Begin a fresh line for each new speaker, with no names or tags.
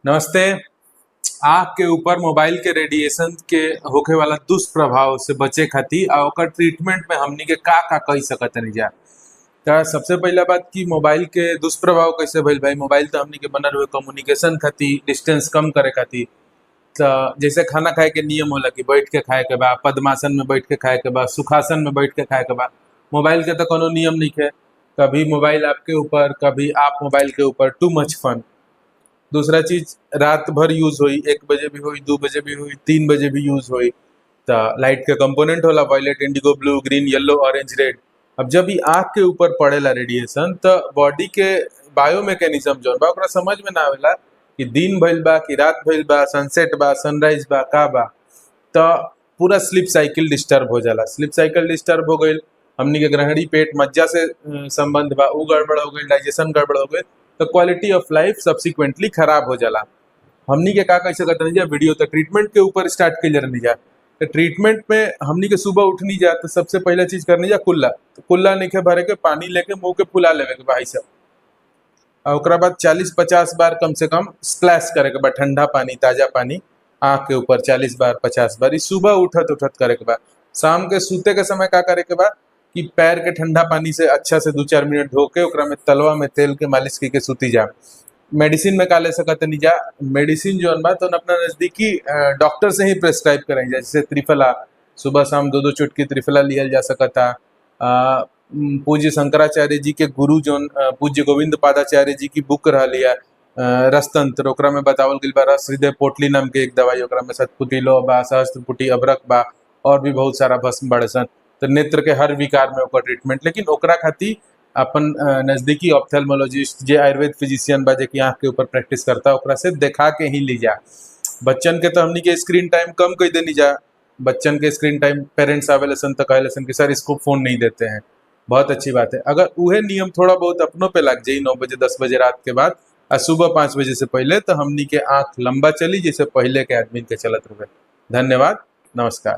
नमस्ते। आँख के ऊपर मोबाइल के रेडिएशन के होखे वाला दुष्प्रभाव से बचे खातिर आ ओकर ट्रीटमेंट में हमनी के का कई सकतनी जा। सबसे पहला बात कि मोबाइल के दुष्प्रभाव कैसे भइल भाई। मोबाइल तो हमनी के बनल हुए कम्युनिकेशन खातिर, डिस्टेंस कम करे खातिर। जैसे खाना खाए के नियम होला कि बैठ के खाए के बा, पद्मासन में बैठ के खाए के बा, सुखासन में बैठ के खाए के बा। मोबाइल के तो कोनो नियम नहीं है। कभी मोबाइल आपके ऊपर, कभी आप मोबाइल के ऊपर। टू मच फन। दूसरा चीज, रात भर यूज हुई, 1 बजे भी हुई, 2 बजे भी हुई, 3 बजे भी यूज हुई। तो लाइट के कंपोनेंट होला violet, indigo, blue, green, yellow, orange, red. अब जब भी आँख के ऊपर पड़ेला रेडिएशन तो बॉडी के बायो मैकेनिज्म जौन बा ओकरा समझ में ना आवेला कि दिन भइल बा कि रात भइल बा, सनसेट बा, सनराइज बा, का बा। तो पूरा स्लीप साइकिल डिस्टर्ब हो जाला। स्लीप साइकिल डिस्टर्ब हो गईल, हमनी के ग्रहणी पेट मज्जा से संबंध बा उ गड़बड़ हो गईल, डाइजेशन गड़बड़ हो गईल। तो क्वालिटी ऑफ लाइफ सब्सिक्वेंटली खराब हो जाला। हमनी के का कह सकत नहीं जा, वीडियो तो ट्रीटमेंट के ऊपर स्टार्ट कर रहनी जा। तो ट्रीटमेंट में हमनी के सुबह उठनी जा तो सबसे पहला चीज करनी जा कुल्ला। तो कुल्ला नहीं भरे के पानी लेके मुंह के फुला लेवे के भाई साहब। और ओकरा बाद 40-50 बार कम से कम स्प्लैश करे के बाद, ठंडा पानी, ताजा पानी आँख के ऊपर 40 बार, 50 बार। सुबह उठत उठत करे के बाद। शाम के सूते के समय का करे के बाद कि पैर के ठंडा पानी से अच्छा से 2-4 मिनट धो के ओकरा में तलवा में तेल के मालिश के सूती जा। मेडिसिन में का ले सकत नहीं जा। मेडिसिन जो बा तो अपना नजदीकी डॉक्टर से ही प्रेस्क्राइब कराई जा। जैसे त्रिफला, सुबह शाम 2-2 चुटकी त्रिफला लियल जा सकता। पूज्य शंकराचार्य जी के गुरु जो पूज्य गोविंद पादाचार्य जी की बुक रह लिया रसतंत्र, ओकरा में बतावल गइल बा रस हृदय पोटली नाम के एक दवाई। ओकरा में शतपुटी लो बा, सहस्त्रपुटी अबरक बा, और भी बहुत सारा भस्म बड़सन। तो नेत्र के हर विकार में ओकर ट्रीटमेंट। लेकिन ओकरा खातिर अपन नजदीकी ऑप्थेल्मोलॉजिस्ट जे आयुर्वेद फिजिशियन बा, जे कि आँख के ऊपर प्रैक्टिस करता, ओकरा से देखा के ही ली जा। बच्चन के तो हमनी के स्क्रीन टाइम कम कर देनी जा। बच्चन के स्क्रीन टाइम पेरेंट्स आवे लसन तो कहे लसन कि सर इसको फोन नहीं देते हैं। बहुत अच्छी बात है। अगर उहे नियम थोड़ा बहुत अपनों पे लग जाई 9 बजे 10 बजे रात के बाद और सुबह 5 बजे से पहले, तो हमनी के आँख लंबा चली जैसे पहले के आदमी के चलत रहे। धन्यवाद, नमस्कार।